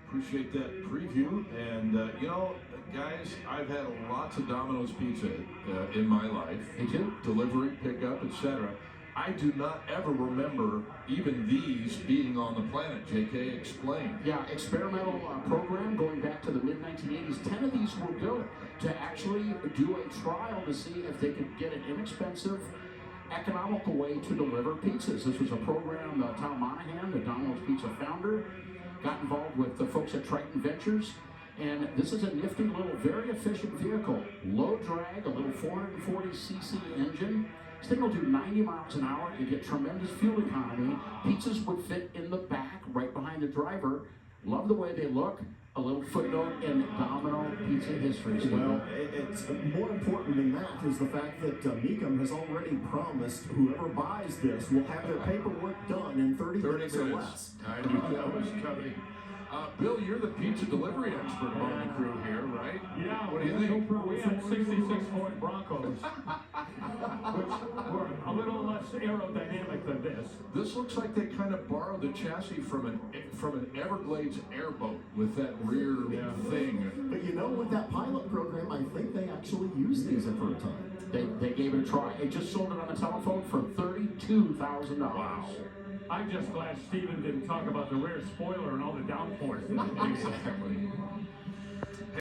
Appreciate that preview. And, you know, guys, I've had lots of Domino's pizza in my life. Me too. Delivery, pickup, etc. I do not ever remember even these being on the planet. JK, explain. Yeah, experimental program going back to the mid-1980s. 10 of these were built to actually do a trial to see if they could get an inexpensive, economical way to deliver pizzas. This was a program Tom Monahan, the Domino's Pizza founder, got involved with the folks at Tritan Ventures. And this is a nifty little, very efficient vehicle. Low drag, a little 440cc engine. This thing will do 90 miles an hour. You get tremendous fuel economy. Pizzas would fit in the back, right behind the driver. Love the way they look. A little footnote in Domino pizza history. Well, it's more important than that is the fact that Mecum has already promised whoever buys this will have their paperwork done in 30 minutes or less. I knew that was coming. Bill, you're the pizza delivery expert among the crew here, right? Yeah. What do you think? We had 66 Ford Broncos, which were a little less aerodynamic than this. This looks like they kind of borrowed the chassis from an Everglades airboat with that rear thing. But you know, with that pilot program, I think they actually used these for a time. They gave it a try. They just sold it on the telephone for $32,000. Wow. I'm just glad Steven didn't talk about the rear spoiler and all the downforce. Exactly.